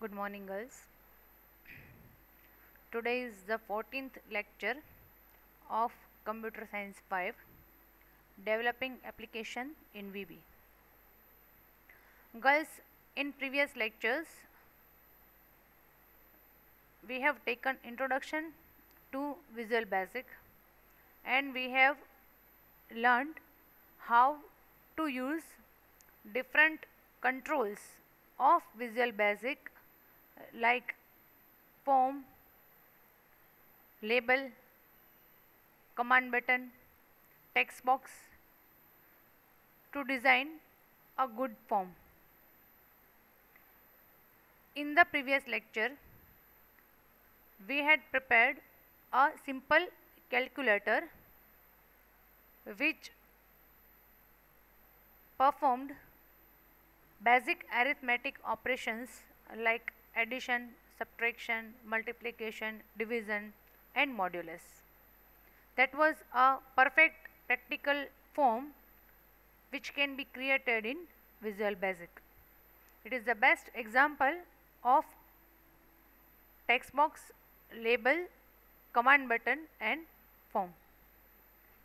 Good morning, girls. Today is the 14th lecture of Computer Science 5, Developing Application in VB. Girls, in previous lectures, we have taken introduction to Visual Basic and we have learned how to use different controls of Visual Basic like form, label, command button, text box to design a good form. In the previous lecture, we had prepared a simple calculator which performed basic arithmetic operations like addition, subtraction, multiplication, division and modulus. That was a perfect practical form which can be created in Visual Basic. It is the best example of text box, label, command button and form.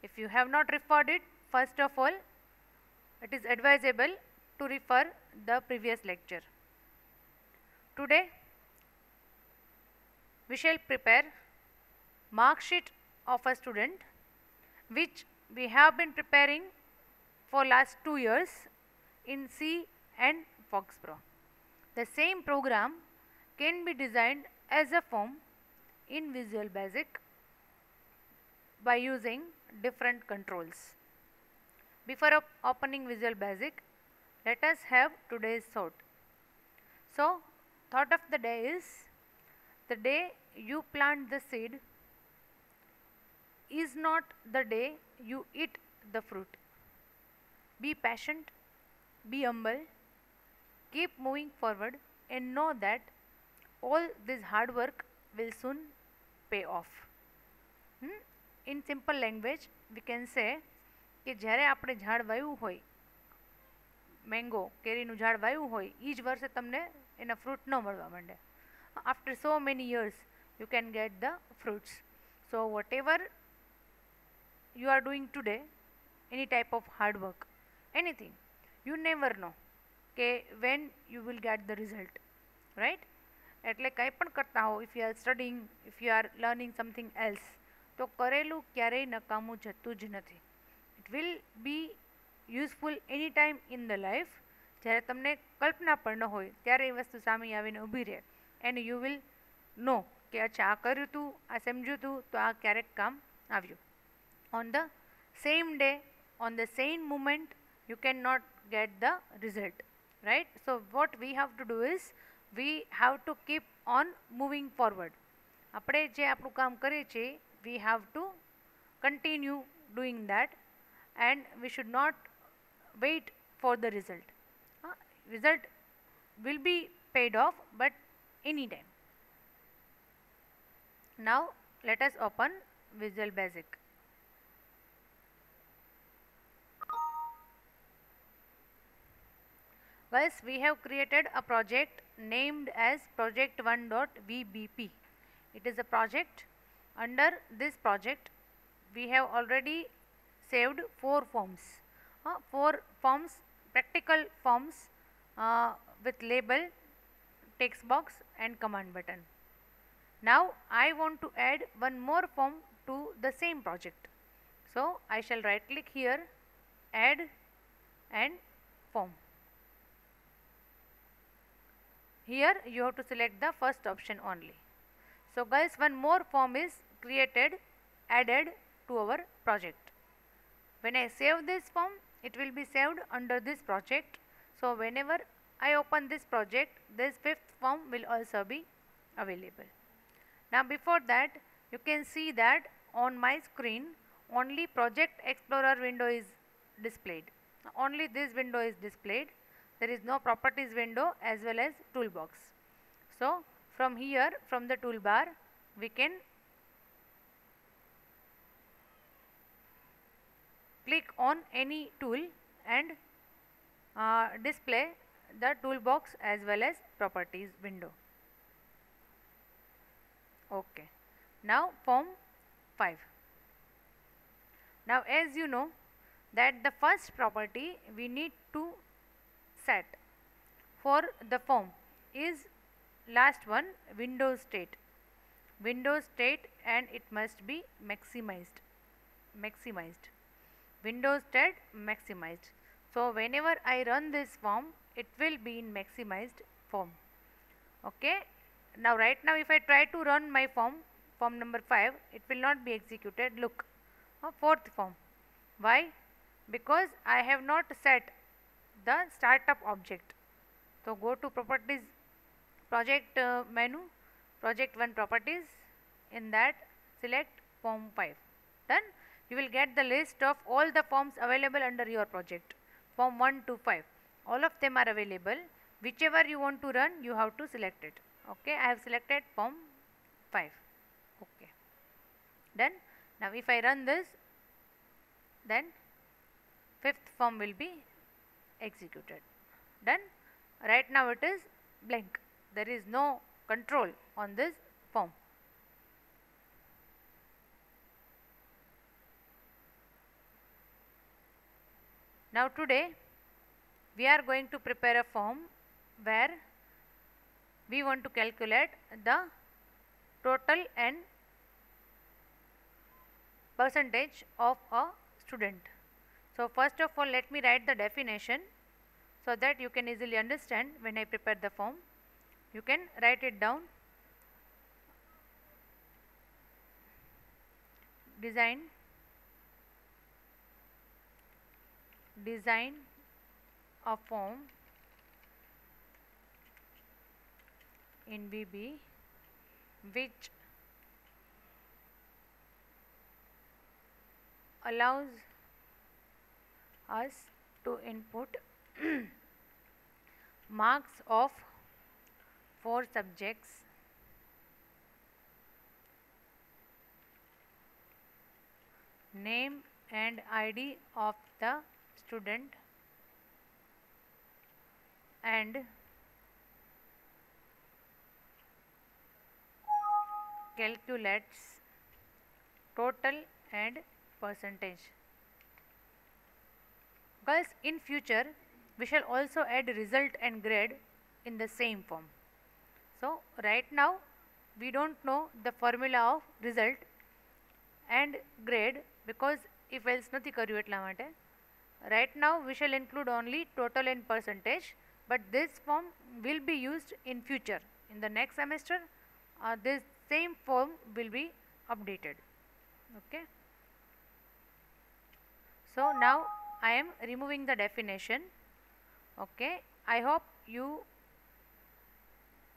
If you have not referred it, first of all, it is advisable to refer the previous lecture. Today, we shall prepare mark sheet of a student which we have been preparing for last 2 years in C and Foxborough. The same program can be designed as a form in Visual Basic by using different controls. Before opening Visual Basic, let us have today's thought. So, thought of the day is, the day you plant the seed is not the day you eat the fruit. Be patient, be humble, keep moving forward and know that all this hard work will soon pay off. In simple language, we can say કે જ્યારે આપણે ઝાડ વાવ્યું હોય, mango કેરીનું ઝાડ વાવ્યું હોય, એ જ વર્ષે તમને એના ફ્રૂટ ન મળવા માંડે. After so many years you can get the fruits. So whatever you are doing today, any type of hard work, anything, you never know કે when you will get the result, right? એટલે કંઈ પણ કરતા હો, if you are studying, if you are learning something else, તો કરેલું ક્યારેય નકામું જતું જ નથી. It will be useful any time in the life. જ્યારે તમને કલ્પના પણ ન હોય ત્યારે એ વસ્તુ સામે આવીને ઊભી રહે and you will know કે અચ્છા આ કર્યું હતું, આ સમજ્યું હતું, તો આ ક્યારેક કામ આવ્યું. On the same day, on the same moment, you cannot get the result, right? So what we have to do is, we have to keep on moving forward. આપણે જે આપણું કામ કરીએ છીએ, we have to continue doing that and we should not wait for the result. Result will be paid off, but any time. Now let us open Visual Basic. Guys, we have created a project named as project1.vbp. It is a project. Under this project, we have already saved 4 forms. 4 forms, practical forms with label, text box and command button. Now I want to add one more form to the same project. So I shall right click here, add and form. Here you have to select the first option only. So guys, one more form is created, added to our project. When I save this form, it will be saved under this project. So whenever I open this project, this 5th form will also be available. Now before that, you can see that on my screen only Project Explorer window is displayed. Only this window is displayed. There is no properties window as well as toolbox. So from here, from the toolbar, we can click on any tool and display the toolbox as well as properties window. Okay. Now form 5. Now as you know that the first property we need to set for the form is last one, window state. Window state, and it must be maximized. Window state maximized. So whenever I run this form, it will be in maximized form. Okay. Now right now if I try to run my form number 5, it will not be executed. Look, fourth form. Why? Because I have not set the startup object. So go to properties, project menu, project 1 properties. In that select form 5. Done. You will get the list of all the forms available under your project, form 1 to 5. All of them are available. Whichever you want to run, you have to select it. Okay, I have selected form 5. Okay, done. Now if I run this, then fifth form will be executed. Done. Right now it is blank. There is no control on this form. Now today we are going to prepare a form where we want to calculate the total and percentage of a student. So first of all, let me write the definition so that you can easily understand when I prepare the form. You can write it down. Design a form in VB which allows us to input marks of 4 subjects, name and ID of the student, and calculates total and percentage. Girls, in future we shall also add result and grade in the same form. So right now we don't know the formula of result and grade because if else નથી કર્યું એટલા માટે. Right now we shall include only total and percentage, but this form will be used in future. In the next semester this same form will be updated. Okay. So now I am removing the definition. Okay, I hope you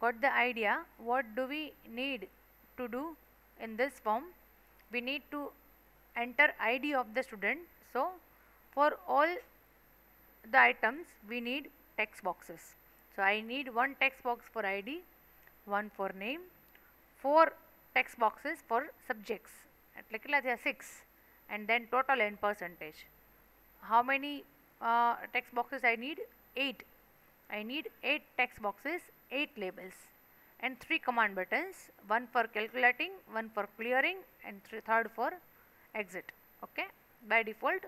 got the idea what do we need to do in this form. We need to enter ID of the student. So for all the items we need text boxes. So I need one text box for ID, one for name, 4 text boxes for subjects, એટલે કેટલા થયા 6, and then total and percentage. How many text boxes I need? 8. I need 8 text boxes, 8 labels, and 3 command buttons, one for calculating, one for clearing, and third for exit. Okay, by default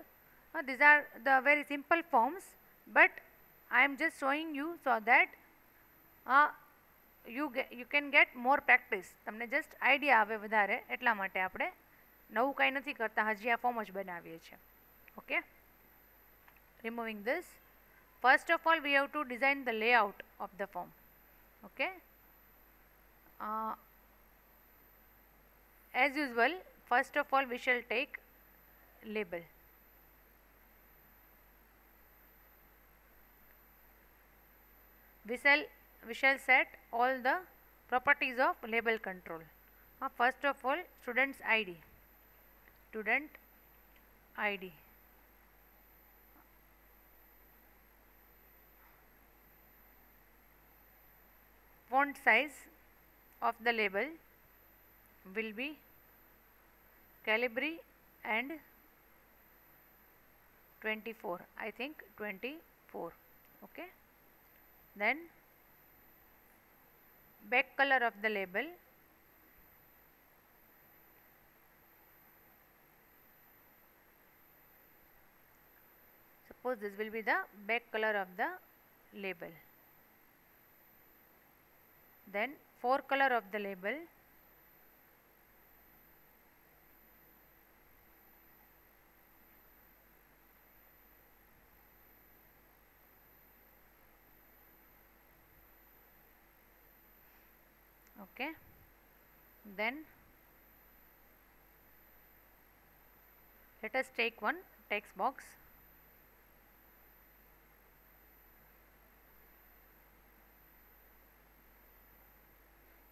these are the very simple forms, but I am just showing you so that you can get more practice. તમને just idea આવે વધારે એટલા માટે આપણે નવું કંઈ નથી કરતા, હજી આ ફોર્મ જ બનાવીએ છીએ. Okay, removing this. First of all we have to design the layout of the form. Okay, as usual first of all we shall take label. We shall set all the properties of label control. First of all, student's ID. Student ID. Font size of the label will be Calibri and 24. I think 24. Okay. Then back color of the label suppose this will be the back color of the label. Then forecolor of the label, okay. Then let us take one text box.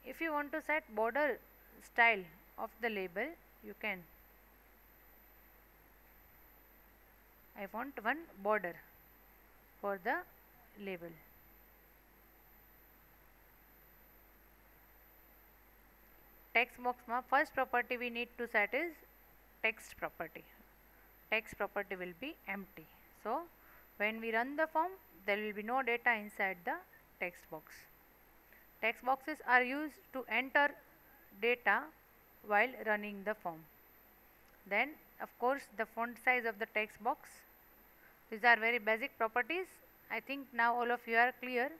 If you want to set border style of the label, you can. I want one border for the label. Text box ma first property we need to set is text property. Text property will be empty. So when we run the form, there will be no data inside the text box. Text boxes are used to enter data while running the form. Then of course the font size of the text box. These are very basic properties. I think now all of you are clear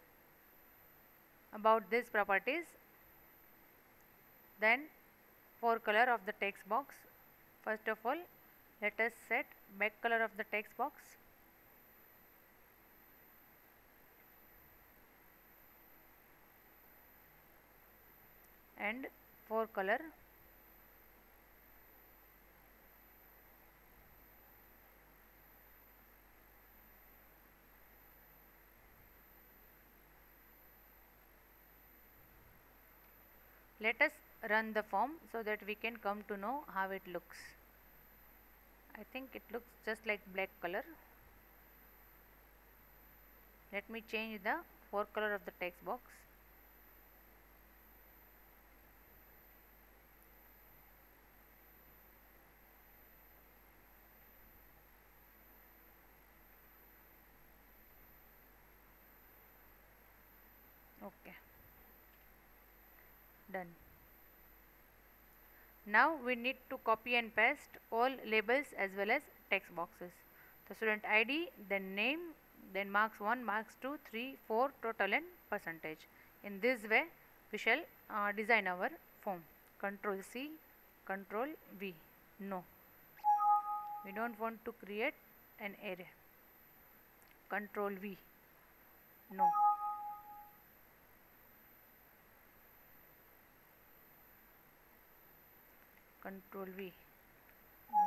about these properties. Then forecolor of the text box. First of all, let us set back color of the text box. And forecolor. Let us run the form so that we can come to know how it looks. I think it looks just like black color. Let me change the forecolor of the text box. Okay. Done. Now we need to copy and paste all labels as well as text boxes. The student ID, then name, then marks 1, marks 2, 3, 4, total and percentage. In this way we shall design our form. Control C, Control V. No, we don't want to create an array. Control V. No. Control V. No.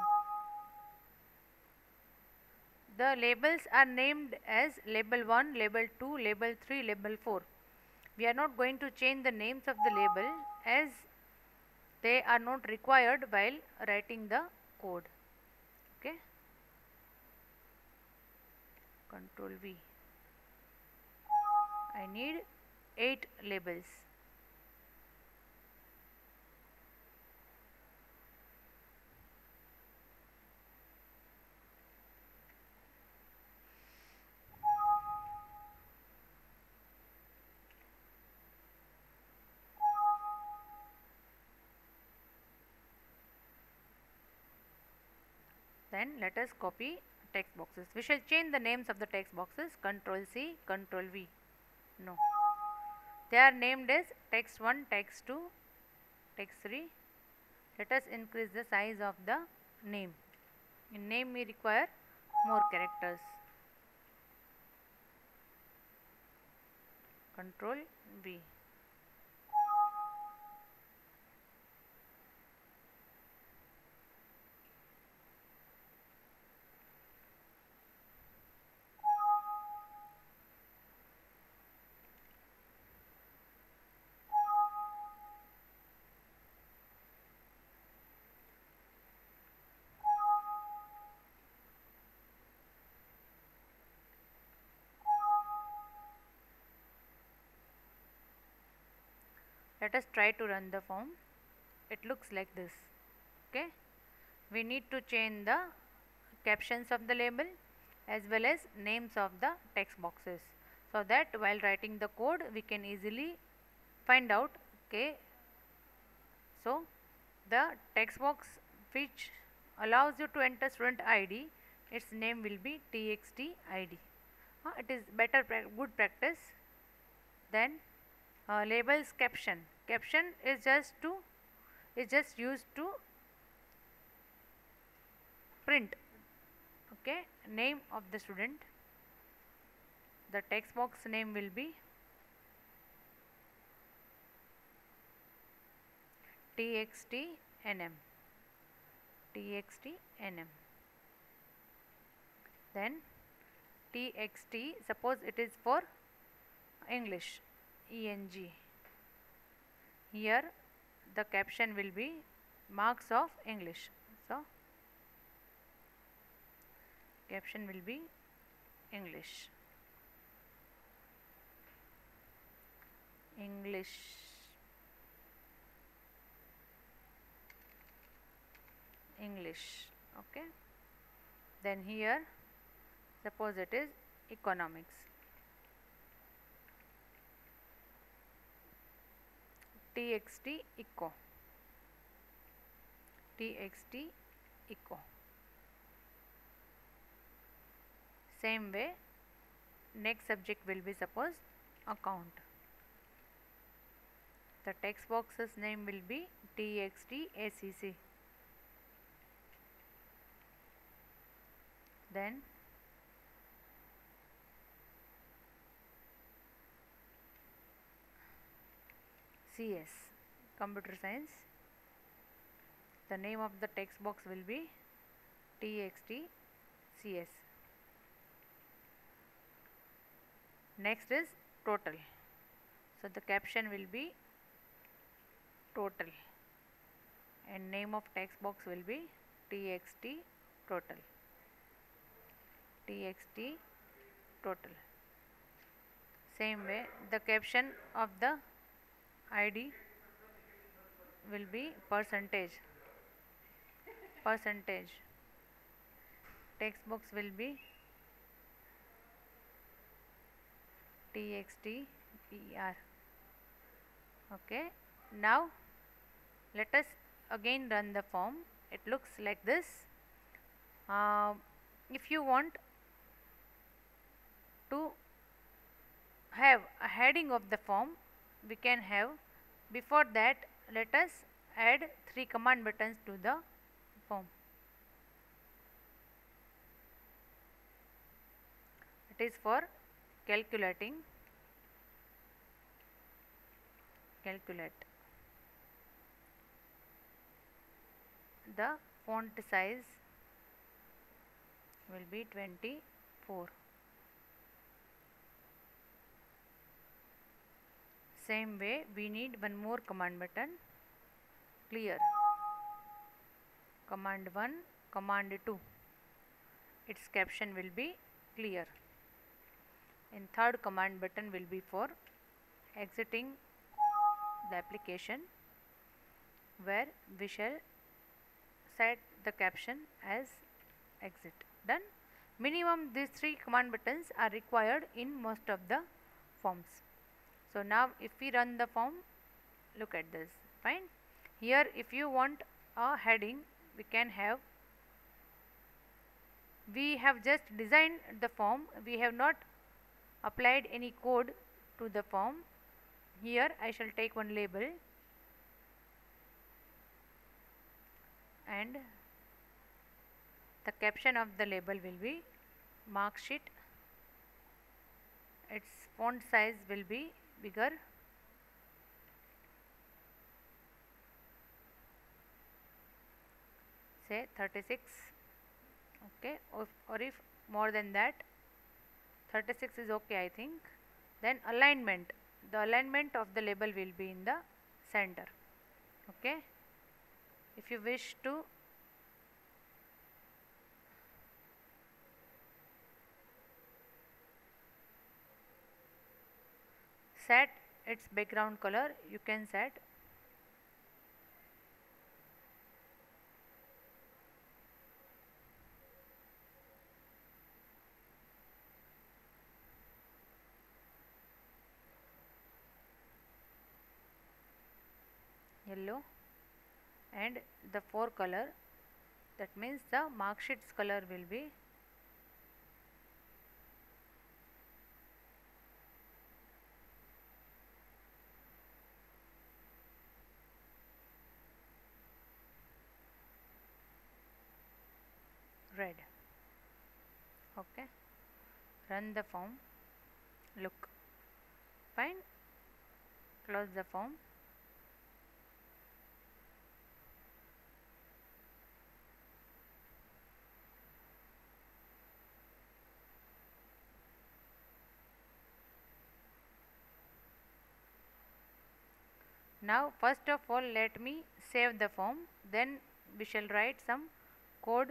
The labels are named as label 1, label 2, label 3, label 4. We are not going to change the names of the label as they are not required while writing the code. Okay. Control V. I need 8 labels. Then let us copy text boxes. We shall change the names of the text boxes. Control C, Control V. No. They are named as text 1, text 2, text 3. Let us increase the size of the name. In name we require more characters. Control V. Let us try to run the form. It looks like this. Okay. We need to change the captions of the label as well as names of the text boxes, so that while writing the code we can easily find out. Okay. So the text box which allows you to enter student ID its name will be txt id. It is better good practice. Then labels caption. Caption is just used to print, okay, name of the student. The text box name will be txtnm. txtnm. Then txt, suppose it is for English, eng. Here the caption will be marks of English. So caption will be English. English. English. Okay. Then here suppose it is economics. txt eco. txt eco. Same way next subject will be suppose account. The text box's name will be txtacc. Then CS, computer science. The name of the text box will be txtcs. Next is total. So the caption will be total and name of text box will be txt total. txt total. Same way the caption of the id will be percentage. Percentage. Text box will be txtper. Okay. Now let us again run the form. It looks like this. If you want to have a heading of the form, we can have. Before that, let us add 3 command buttons to the form. It is for calculating. Calculate. The font size will be 24. Same way we need one more command button, clear. Command 1, command 2. Its caption will be clear. And third command button will be for exiting the application, where we shall set the caption as exit. Done. Minimum these 3 command buttons are required in most of the forms. So now if we run the form, look at this. Fine. Here if you want a heading, we can have. We have just designed the form. We have not applied any code to the form. Here I shall take one label and the caption of the label will be mark sheet. Its font size will be bigger. Say 36. Okay, or if more than that, 36 is okay, I think. Then alignment. The alignment of the label will be in the center. Okay. If you wish to set its background color, you can set yellow, and the 4 color, that means the mark sheet's color will be red. Okay, run the form, look, fine, close the form. Now first of all let me save the form, then we shall write some code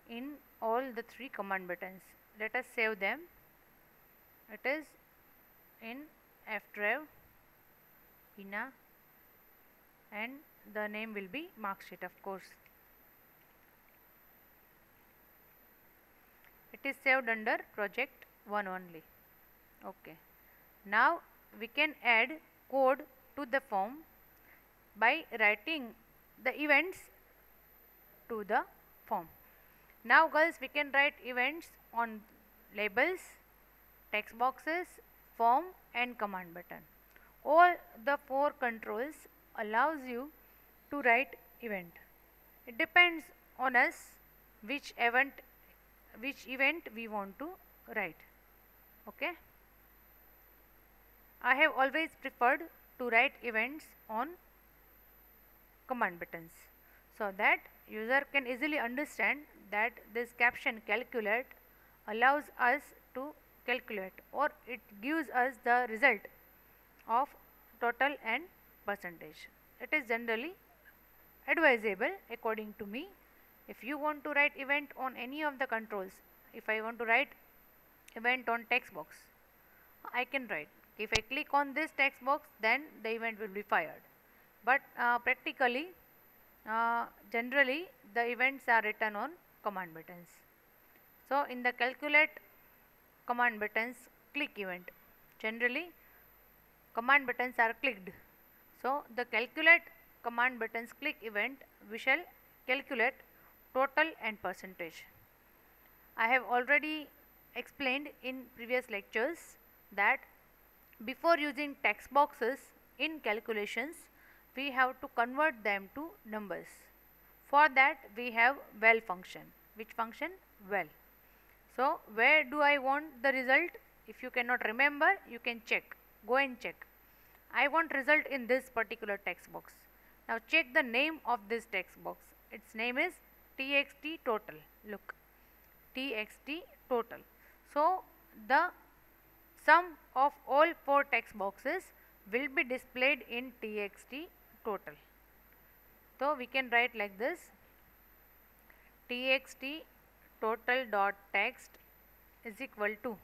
in all the three command buttons. Let us save them. It is in F drive, INA, and the name will be marksheet, of course. It is saved under project 1 only. Okay. Now we can add code to the form by writing the events to the form. Now girls, we can write events on labels, text boxes, form and command button. All the four controls allows you to write event. It depends on us which event we want to write. Okay. I have always preferred to write events on command buttons so that user can easily understand that this caption calculate allows us to calculate, or it gives us the result of total and percentage. It is generally advisable according to me. If you want to write event on any of the controls, if I want to write event on text box, I can write. If I click on this text box, then the event will be fired. But practically, generally the events are written on command buttons. So in the calculate command buttons, click event. Generally command buttons are clicked. So the calculate command buttons click event, we shall calculate total and percentage. I have already explained in previous lectures that before using text boxes in calculations, we have to convert them to numbers. For that we have val function. Which function? Val. So where do I want the result? If you cannot remember, you can check. Go and check. I want result in this particular text box. Now check the name of this text box. Its name is txt total. Look, txt total. So the sum of all four text boxes will be displayed in txt total. So we can write like this: txt total dot text is equal to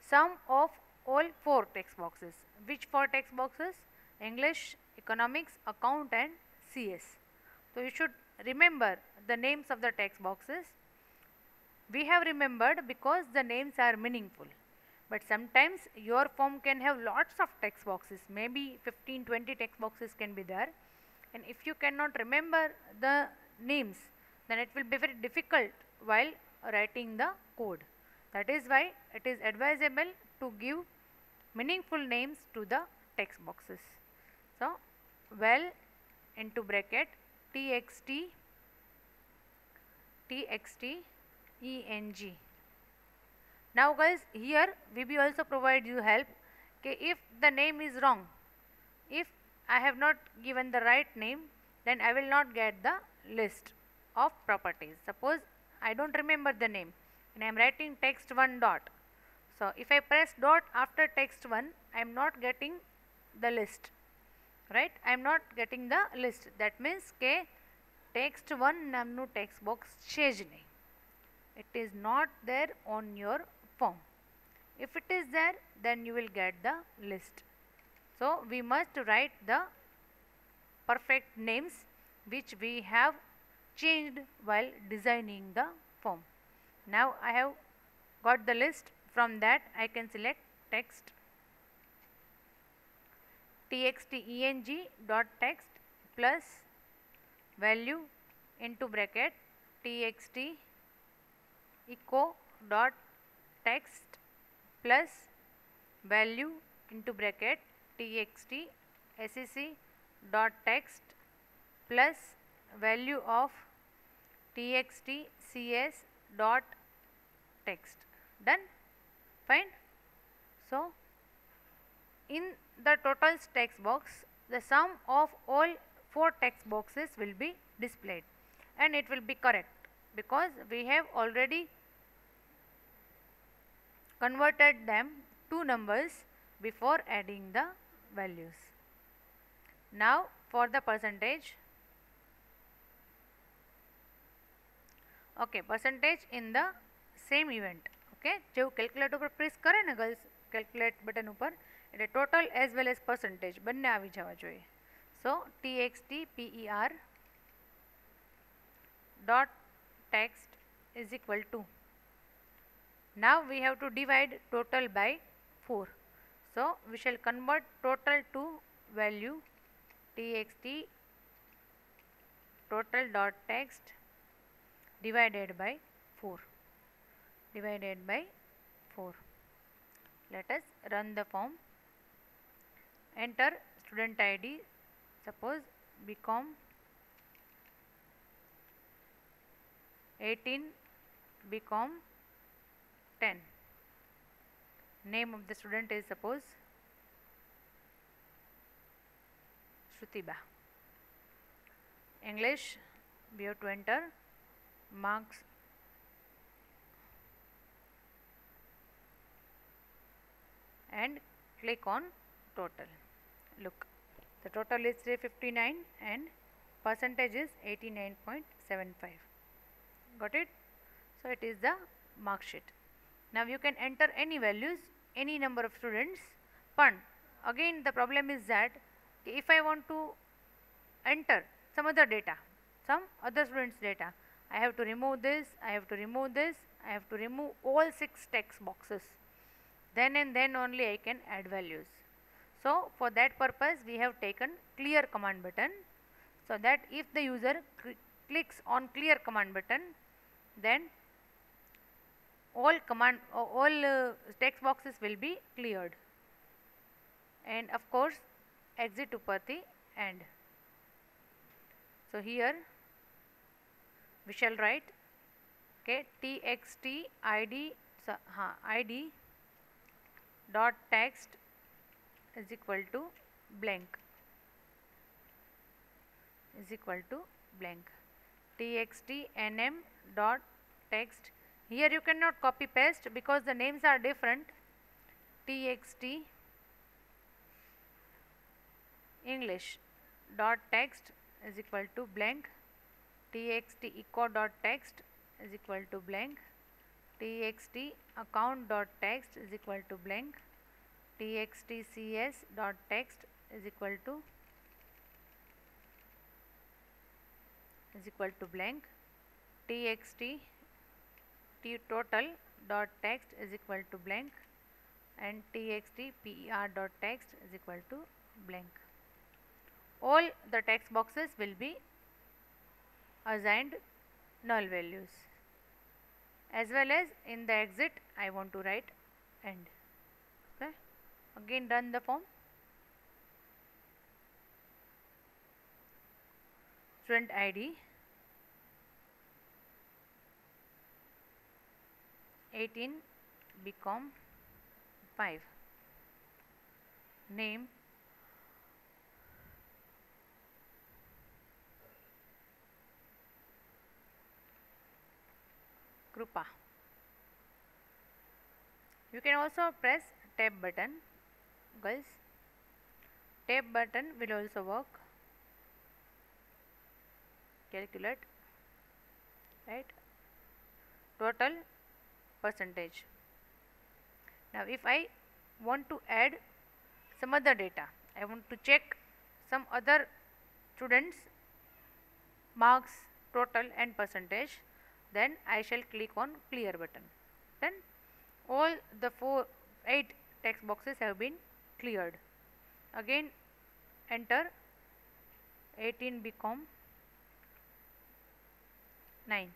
sum of all four text boxes. Which four text boxes? English, economics, account and CS. So you should remember the names of the text boxes. We have remembered because the names are meaningful. But sometimes your form can have lots of text boxes, maybe 15-20 text boxes can be there, and if you cannot remember the names, then it will be very difficult while writing the code. That is why it is advisable to give meaningful names to the text boxes. So val into bracket txt eng. Now guys, here VB also provide you help. Okay, if the name is wrong, if I have not given the right name, then I will not get the list of properties. Suppose I don't remember the name and I am writing text 1 dot. So if I press dot after text 1, I am not getting the list, right? I am not getting the list. That means કે text 1 નામનું text box છે જ નહીં. It is not there on your form. If it is there, then you will get the list. So we must write the perfect names which we have changed while designing the form. Now I have got the list. From that I can select text txteng dot text plus value into bracket txt echo dot text plus value into bracket txt sec dot text plus value of txt cs dot text. Done? Fine. So in the total text box, the sum of all 4 text boxes will be displayed, and it will be correct because we have already converted them to numbers before adding the values. Now for the percentage. Okay, percentage in the same event. Okay, जो calculate ઉપર press કરે ને girls calculate button ઉપર એટલે total as well as percentage બંને આવી જવા જોઈએ. So txt per dot text is equal to, now we have to divide total by 4. So we shall convert total to value txt total dot text divided by 4. Divided by 4. Let us run the form. Enter student ID, suppose BCom 18 BCom 10. Name of the student is suppose Shrutiba. English we have to enter marks and click on total. Look, the total is 359 and percentage is 89.75. Got it? So it is the mark sheet. Now you can enter any values, any number of students, but again the problem is that if I want to enter some other data, some other students data, I have to remove this, I have to remove this, I have to remove all 6 text boxes. Then and then only I can add values. So for that purpose we have taken clear command button, so that if the user clicks on clear command button, then all text boxes will be cleared, and of course exit upati end. So here we shall write, okay, txt id id dot text is equal to blank, is equal to blank. Txt nm dot text, here you cannot copy paste because the names are different. Txt English dot text is equal to blank. Txt echo dot text is equal to blank. Txt account dot text is equal to blank. Txt cs dot text is equal to blank. Txt total dot text is equal to blank, and txt per dot text is equal to blank. All the text boxes will be assigned null values, as well as in the exit I want to write end. Okay, again run the form. Student ID 18 BCom 5. Name Krupa. You can also press tab button, guys. Tab button will also work. Calculate, right, total percentage. Now if I want to add some other data, I want to check some other students marks, total and percentage, then I shall click on clear button. Then all the 8 text boxes have been cleared. Again enter 18 BCom 9.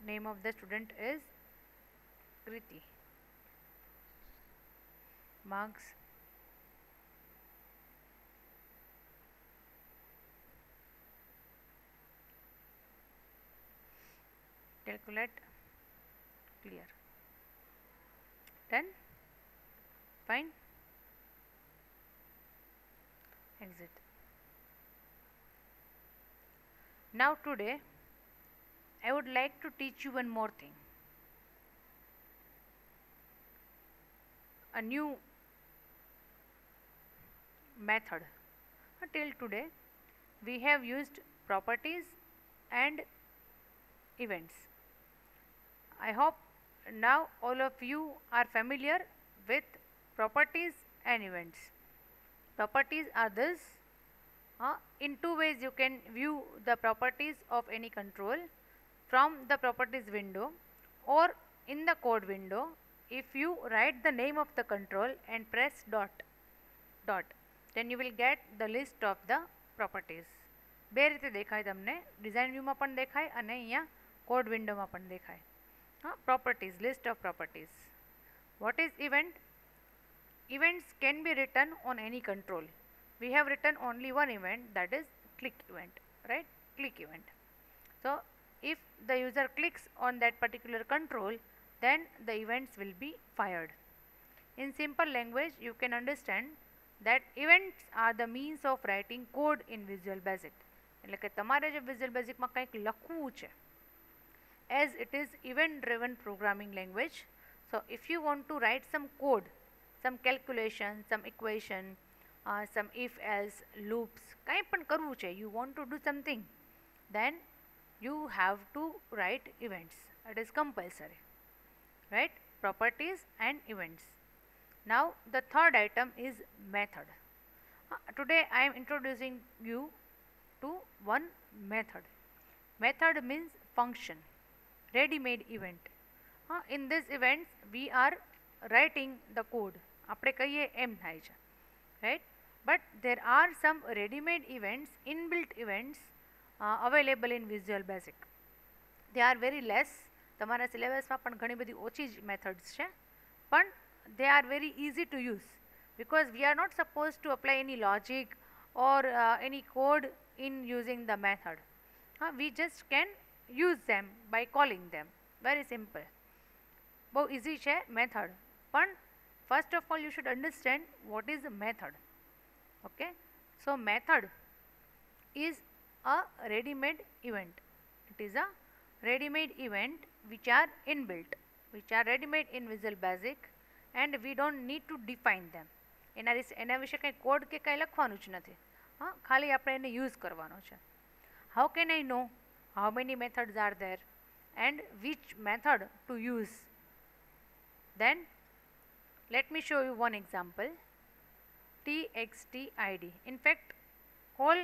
Name of the student is Kriti. Marks calculate, clear, done, fine, exit. Now today I would like to teach you one more thing, a new method. Till today we have used properties and events. I hope now all of you are familiar with properties and events. Properties are this. In two ways you can view the properties of any control, from the properties window or in the code window. If you write the name of the control and press dot, then you will get the list of the properties. બે રીતે દેખાય તમને, design વ્યૂમાં પણ દેખાય અને અહીંયા code વિન્ડોમાં પણ દેખાય. Properties, list of properties. What is event? Events can be written on any control. We have written only one event, that is click event, right? Click event. So if the user clicks on that particular control, then the events will be fired. In simple language you can understand that events are the means of writing code in Visual Basic. એટલે કે તમારે જે Visual Basic માં કંઈક લખવું છે, as it is event driven programming language, so if you want to write some code, some calculation, some equation, some if else loops, કંઈ પણ કરવું છે, you want to do something, then you have to write events. It is compulsory, right? Properties and events. Now the third item is method. Today I am introducing you to one method. Method means function, ready-made event. In this events we are writing the code, આપણે કહીએ એમ થાય છે, right? But there are some ready-made events, inbuilt events available in Visual Basic. They are very less. તમારા સિલેબસમાં પણ ઘણી બધી ઓછી જ મેથડ્સ છે, પણ they are very easy to use because we are not supposed to apply any logic or any code in using the method. We just can use them by calling them. Very simple. Bow easy છે method. But first of all you should understand what is a method. Okay, so method is a ready-made event. It is a ready-made event which are inbuilt, which are ready-made in Visual Basic, and we don't need to define them. એના વિશે કંઈ code કે કંઈ લખવાનું જ નથી, ખાલી આપણે એને યુઝ કરવાનો છે. How can I know how many methods are there and which method to use? Then let me show you one example. txt_id. In fact all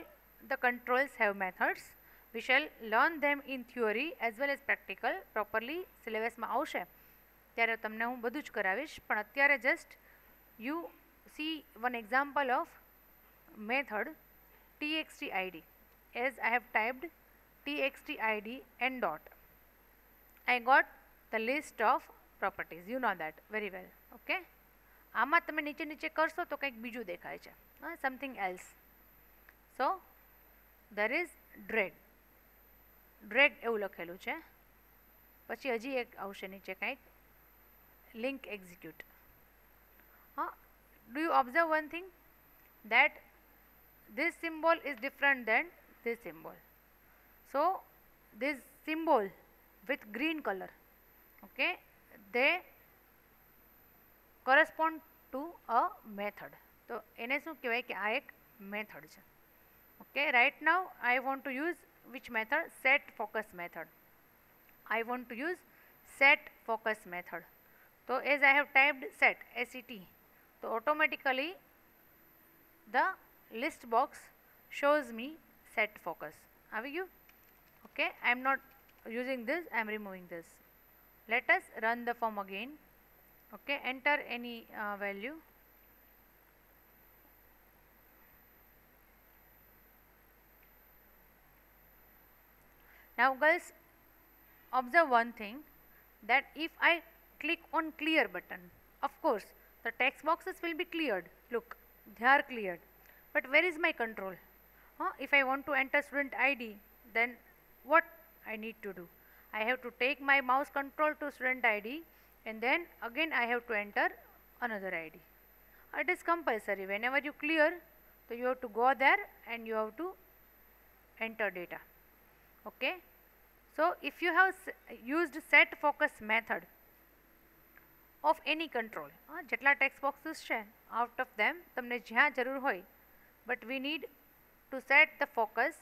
the controls have methods. We shall learn them in theory as well as practical. Properly syllabus માં આવશે ત્યારે તમને હું બધું જ કરાવીશ, પણ અત્યારે just you see one example of method txt_id. As I have typed txt_id and dot, I got the list of properties. You know that very well. Okay, આમાં તમે નીચે નીચે કરશો તો કંઈક બીજું દેખાય છે, something else. So there is drag એવું લખેલું છે, પછી હજી એક આવશે નીચે કંઈક link execute. Do you observe one thing, that this symbol is different than this symbol? So this symbol with green color, okay, they correspond to a method. તો એને શું કહેવાય કે આ એક મેથડ છે. Okay, right now I want to use which method? Set focus method. I want to use set focus method. So as I have typed set, set, so automatically the list box shows me set focus. આવી ગયું? Okay, I am not using this, I am removing this. Let us run the form again. Okay, enter any value. Now guys, observe one thing, that if I click on clear button, of course the text boxes will be cleared. Look, they are cleared, but where is my control? If I want to enter student ID, then what I need to do? I have to take my mouse control to student ID, and then again I have to enter another ID. It is compulsory. Whenever you clear, so you have to go there and you have to enter data. Okay. So if you have used set focus method of any control, જેટલા text boxes છે, out of them તમને જ્યાં જરૂર હોય, but we need to set the focus.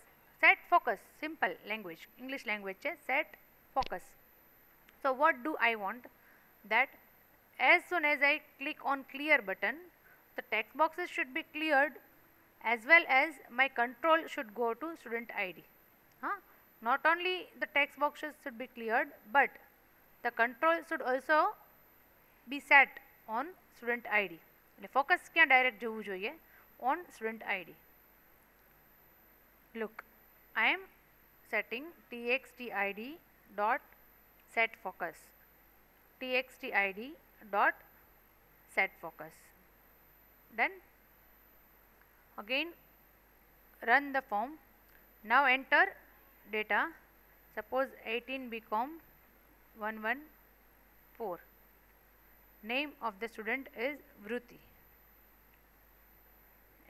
Set focus, simple language, English language છે, set focus. So what do I want? That as soon as I click on clear button, the text boxes should be cleared, as well as my control should go to student ID. Not only the text boxes should be cleared, but the control should also be set on student ID. એટલે focus ક્યાં direct જવું જોઈએ? On student ID. Look, I am setting txtid dot set focus. txtid dot set focus. Then again run the form. Now enter data. Suppose 18 BCom 114. Name of the student is Vruti.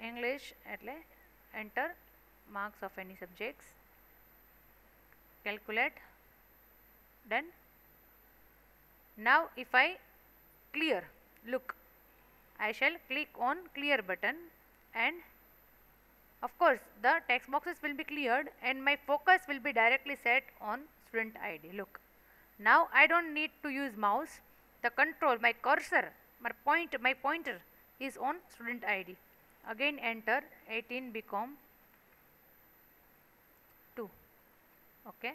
English એટલે enter marks of any subjects. Calculate. Done. Now if I clear, look, I shall click on clear button, and of course the text boxes will be cleared and my focus will be directly set on student ID. Look, now I don't need to use mouse. The control, my cursor, my pointer is on student ID. Again enter 18 BCom 2. Okay.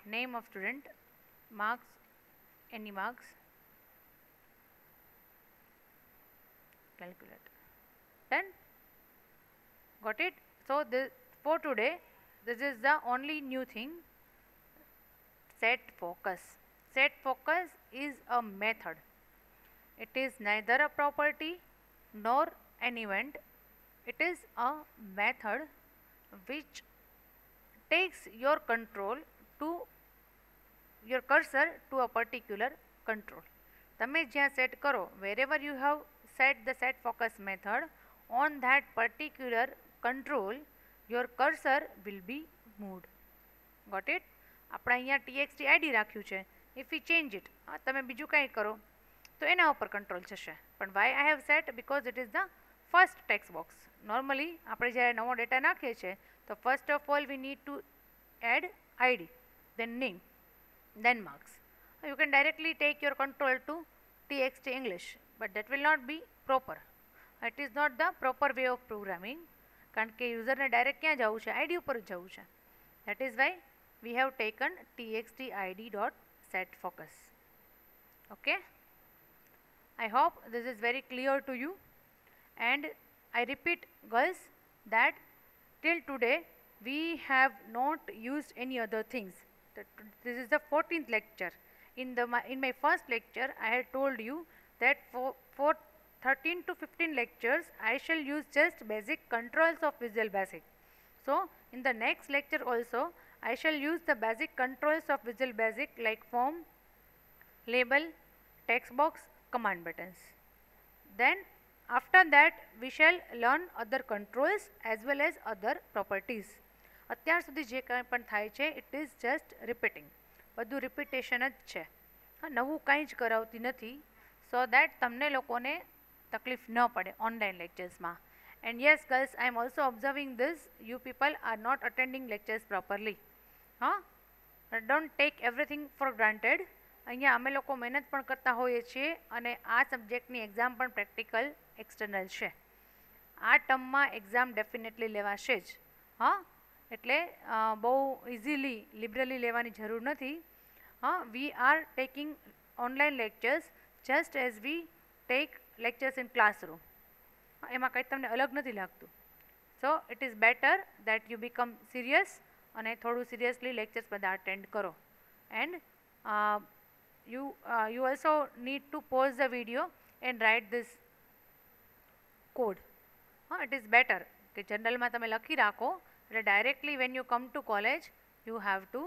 Name of student, marks, any marks. Calculate. Done. Got it? So this, for today, this is the only new thing. Set focus. Set focus is a method. It is neither a property nor an event. It is a method which takes your control to your cursor to a particular control. તમે જ્યાં set કરો, wherever you have set the set focus method, on that particular control your cursor will be moved. Got it? આપણે અહીંયા txt id રાખ્યું છે. If we change it, તમે બીજું કંઈ કરો તો એના ઉપર કંટ્રોલ જશે. પણ why I have set? Because it is the first text box. Normally આપણે જ્યારે નવો ડેટા નાખીએ છીએ તો first of all we need to add id, then name, then marks. You can directly take your control to txt English, but that will not be proper. It is not the proper way of programming, કારણ કે યુઝરને direct ક્યાં જવું છે? ID ઉપર જ જવું છે. That is why we have taken txtid dot set focus. Okay, I hope this is very clear to you, and I repeat girls that till today we have not used any other things. This is the 14th lecture. In my first lecture I had told you that for 13 to 15 lectures I shall use just basic controls of Visual Basic. So in the next lecture also I shall use the basic controls of Visual Basic like form, label, text box, command buttons. Then after that we shall learn other controls as well as other properties. અત્યાર સુધી જે કંઈ પણ થાય છે it is just repeating. બધું repetition જ છે. નવું કંઈ જ કરાવતી નથી, so that તમને લોકોને તકલીફ ન પડે online lecturesમાં. And yes girls, I am also observing this, you people are not attending lectures properly. Don't take everything for granted. અહીંયા અમે લોકો મહેનત પણ કરતા હોઈએ છીએ અને આ સબ્જેક્ટની એક્ઝામ પણ પ્રેક્ટિકલ એક્સટર્નલ છે. આ ટર્મમાં એક્ઝામ ડેફિનેટલી લેવાશે જ. એટલે બહુ ઇઝીલી લિબરલી લેવાની જરૂર નથી. We are taking online lectures just as we take lectures in classroom. એમાં કંઈ તમને અલગ નથી લાગતું. So it is better that you become serious અને થોડું સિરિયસલી લેક્ચર્સ બધા અટેન્ડ કરો. And you also need to pause the video and write this code. It is better કે જનરલમાં તમે લખી રાખો એટલે directly when you come to college you have to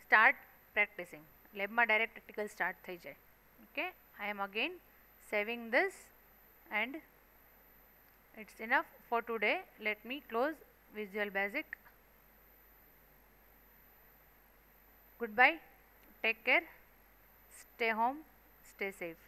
start practising. લેબમાં ડાયરેક્ટ પ્રેક્ટિકલ સ્ટાર્ટ થઈ જાય. Okay, I am again saving this and it's enough for today. Let me close Visual Basic. Goodbye, take care, stay home, stay safe.